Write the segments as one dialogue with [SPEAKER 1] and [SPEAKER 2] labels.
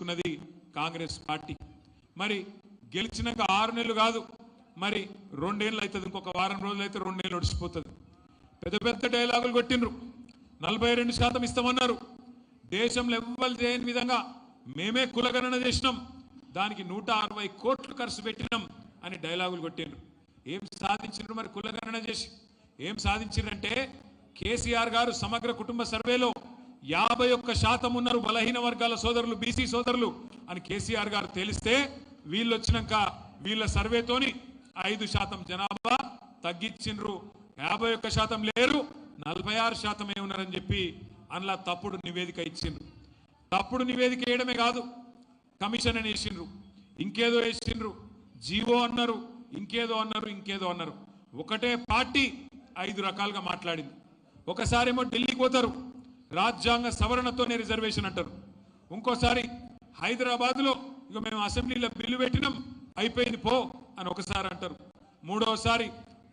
[SPEAKER 1] తీసుకున్నది కాంగ్రెస్ పార్టీ. మరి గెలిచినాక 6 నెలలు కాదు, మరి 2 ఏళ్ళు అవుతుంది, ఇంకొక వారం రోజులు అయితే 2 ఏళ్ళు ఒడిచిపోతుంది. పెద్ద పెద్ద డైలాగులు కొట్టిండ్రు. 42% ఇస్తామన్నారు. దేశంలో ఎవ్వరు చేయని విధంగా మేమే కులగణన చేసినాం, దానికి 160 కోట్లు ఖర్చు పెట్టినాం అని డైలాగులు కొట్టిండ్రు. ఏం సాధించిండ్రు మరి కులగణన చేసి? ఏం సాధించిండ్రంటే కేసీఆర్ గారు సమగ్ర కుటుంబ సర్వేలో 51% ఉన్నారు బలహీన వర్గాల సోదరులు, బీసీ సోదరులు అని కేసీఆర్ గారు తెలిస్తే వీళ్ళు వచ్చినాక వీళ్ళ సర్వేతోని 5% జనాభా తగ్గించిండ్రు. 51% లేరు, 46% ఉన్నారని చెప్పి అందులో తప్పుడు నివేదిక ఇచ్చిండ్రు. తప్పుడు నివేదిక వేయడమే కాదు, కమిషన్ అని వేసిండ్రు, ఇంకేదో వేసిండ్రు, జీవో అన్నారు, ఇంకేదో అన్నారు. ఒకటే పార్టీ 5 రకాలుగా మాట్లాడింది. ఒకసారేమో ఢిల్లీకి పోతారు, రాజ్యాంగ సవరణతోనే రిజర్వేషన్ అంటారు. ఇంకోసారి హైదరాబాద్లో ఇక మేము అసెంబ్లీలో బిల్లు పెట్టినాం అయిపోయింది పో అని ఒకసారి అంటారు. మూడోసారి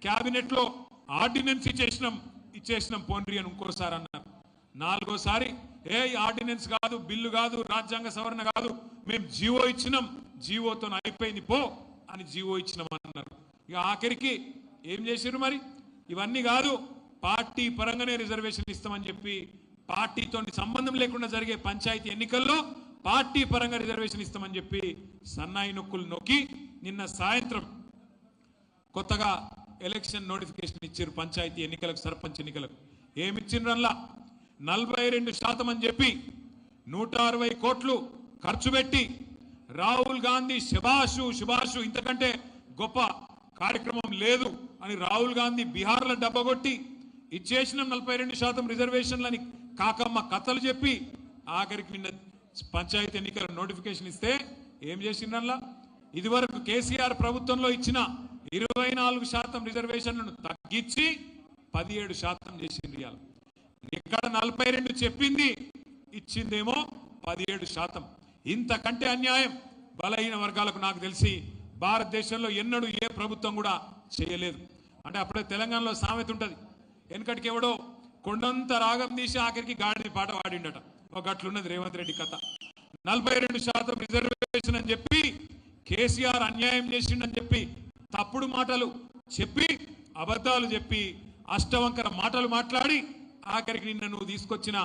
[SPEAKER 1] క్యాబినెట్లో ఆర్డినెన్స్ ఇచ్చేసినాం పోండ్రి అని ఇంకోసారి అన్నారు. నాలుగోసారి ఆర్డినెన్స్ కాదు, బిల్లు కాదు, రాజ్యాంగ సవరణ కాదు, మేము జీవో ఇచ్చినాం, జీవోతో అయిపోయింది పో అని జీవో ఇచ్చినాం అన్నారు. ఇక ఆఖరికి ఏం చేశారు మరి? ఇవన్నీ కాదు, పార్టీ పరంగానే రిజర్వేషన్ ఇస్తామని చెప్పి పార్టీతో సంబంధం లేకుండా జరిగే పంచాయతీ ఎన్నికల్లో పార్టీ పరంగా రిజర్వేషన్ ఇస్తామని చెప్పి సన్నాయి నొక్కులు నొక్కి నిన్న సాయంత్రం కొత్తగా ఎలక్షన్ నోటిఫికేషన్ ఇచ్చారు. పంచాయతీ ఎన్నికలకు, సర్పంచ్ ఎన్నికలకు ఏమిచ్చిండ్రల్లా 42% అని చెప్పి 160 కోట్లు ఖర్చు పెట్టి రాహుల్ గాంధీ శుభాషు ఇంతకంటే గొప్ప కార్యక్రమం లేదు అని రాహుల్ గాంధీ బీహార్లో డబ్బగొట్టి ఇచ్చేసిన 42% రిజర్వేషన్లని కాకమ్మ కథలు చెప్పి ఆఖరికి నిన్న పంచాయతీ ఎన్నికల నోటిఫికేషన్ ఇస్తే ఏం చేసిండ్రల్లా? ఇదివరకు కేసీఆర్ ప్రభుత్వంలో ఇచ్చిన 24% రిజర్వేషన్లను తగ్గించి 17% చేసిండ్రు. ఇక్కడ 42 చెప్పింది, ఇచ్చిందేమో 17%. ఇంతకంటే అన్యాయం బలహీన వర్గాలకు నాకు తెలిసి భారతదేశంలో ఎన్నడూ ఏ ప్రభుత్వం కూడా చేయలేదు. అంటే అప్పుడే తెలంగాణలో సామెత ఉంటుంది, వెనకటికి ఎవడో కొండంత రాగం తీసి ఆఖరికి గాడిది పాట వాడిండట. ఒక గట్లున్నది రేవంత్ రెడ్డి కథ. 42% రిజర్వేషన్ అని చెప్పి కేసీఆర్ అన్యాయం చేసిండని చెప్పి తప్పుడు మాటలు చెప్పి అబద్ధాలు చెప్పి అష్టవంకర మాటలు మాట్లాడి ఆఖరికి నిన్న నువ్వు తీసుకొచ్చిన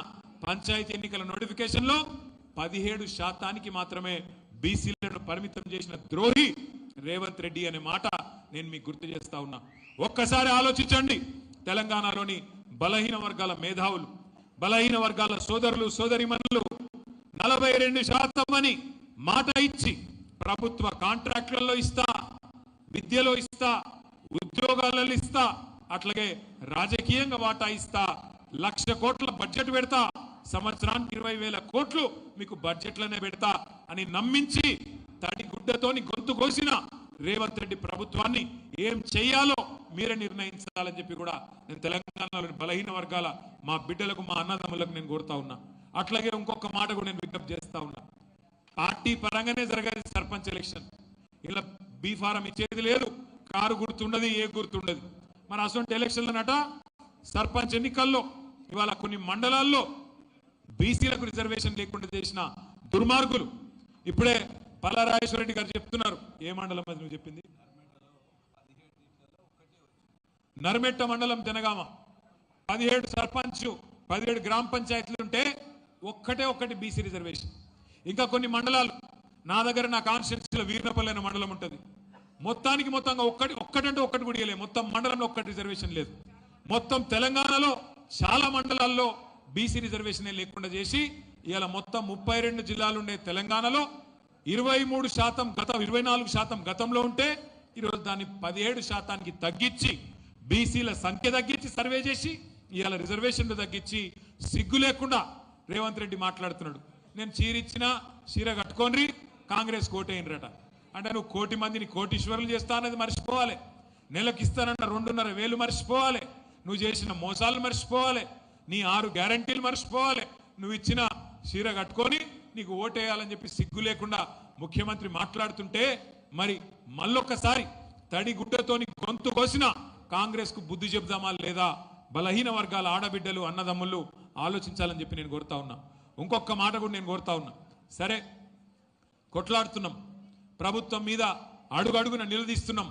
[SPEAKER 1] పంచాయతీ ఎన్నికల నోటిఫికేషన్లో 17% మాత్రమే బీసీలను పరిమితం చేసిన ద్రోహి రేవంత్ రెడ్డి అనే మాట నేను మీకు గుర్తు చేస్తా ఉన్నా. ఒక్కసారి ఆలోచించండి. తెలంగాణలోని బలహీన వర్గాల మేధావులు, బలహీన వర్గాల సోదరులు సోదరిమణులు 42% అని మాట ఇచ్చి ప్రభుత్వ కాంట్రాక్టులలో ఇస్తా, విద్యలో ఇస్తా, ఉద్యోగాలలో ఇస్తా, అట్లాగే రాజకీయంగా వాటా ఇస్తా, 1,00,000 కోట్ల బడ్జెట్ పెడతా, సంవత్సరానికి 20,000 కోట్లు మీకు బడ్జెట్లనే పెడతా అని నమ్మించి తడిగుడ్డతోని గొంతు కోసిన రేవంత్ రెడ్డి ప్రభుత్వాన్ని ఏం చేయాలో మీరే నిర్ణయించాలని చెప్పి కూడా నేను తెలంగాణలోని బలహీన వర్గాల మా బిడ్డలకు, మా అన్నదమ్ములకు నేను కోరుతా ఉన్నా. అట్లాగే ఇంకొక మాట కూడా నేను విజ్ఞప్తి చేస్తా ఉన్నా. పార్టీ పరంగానే జరగాలి సర్పంచ్ ఎలక్షన్. ఇలా బీ ఫారం ఇచ్చేది లేదు, కారు గుర్తుండదు, ఏ గుర్తుండదు. మరి అసలు ఎలక్షన్లనట సర్పంచ్ ఎన్నికల్లో ఇవాళ కొన్ని మండలాల్లో బీసీలకు రిజర్వేషన్ లేకుండా చేసిన దుర్మార్గులు ఇప్పుడే పల్లారాజేశ్వరరెడ్డి గారు చెప్తున్నారు. ఏ మండలం అది నువ్వు చెప్పింది? నర్మెట్ట మండలం, జనగామ. 17 సర్పంచ్, 17 గ్రామ పంచాయతీలు ఉంటే ఒక్కటి బీసీ రిజర్వేషన్. ఇంకా కొన్ని మండలాలు నా దగ్గర, నా కాన్స్టిట్యూన్సీలో వీర్నపల్లి అనే మండలం ఉంటుంది. మొత్తంగా ఒక్కటంటే ఒక్కటి కూడా ఇవ్వలేదు. మొత్తం మండలంలో ఒక్కటి రిజర్వేషన్ లేదు. మొత్తం తెలంగాణలో చాలా మండలాల్లో బీసీ రిజర్వేషన్ లేకుండా చేసి ఇవాళ మొత్తం 32 జిల్లాలు ఉండే తెలంగాణలో 24% గతంలో ఉంటే ఈరోజు దాన్ని 17% తగ్గించి బీసీల సంఖ్య తగ్గించి సర్వే చేసి ఇవాళ రిజర్వేషన్లు తగ్గించి సిగ్గు లేకుండా రేవంత్ రెడ్డి మాట్లాడుతున్నాడు. నేను చీరిచ్చినా చీర కట్టుకోండి, కాంగ్రెస్ కోటేయినరట. అంటే నువ్వు 1,00,000 మందిని కోటీశ్వరులు చేస్తా అనేది మర్చిపోవాలి. నెలకు ఇస్తానన్న 2,500 మర్చిపోవాలి. నువ్వు చేసిన మోసాలు మర్చిపోవాలి. నీ 6 గ్యారంటీలు మర్చిపోవాలి. నువ్వు ఇచ్చిన చీర కట్టుకొని నీకు ఓటేయాలని చెప్పి సిగ్గు లేకుండా ముఖ్యమంత్రి మాట్లాడుతుంటే మరి మళ్ళొక్కసారి తడిగుడ్డతోని గొంతు కోసిన కాంగ్రెస్ కు బుద్ధి చెప్దామా లేదా? బలహీన వర్గాల ఆడబిడ్డలు, అన్నదమ్ముళ్ళు ఆలోచించాలని చెప్పి నేను కోరుతా ఉన్నా. ఇంకొక మాట కూడా నేను కోరుతా ఉన్నా. సరే, కొట్లాడుతున్నాం ప్రభుత్వం మీద అడుగడుగున నిలదీస్తున్నాం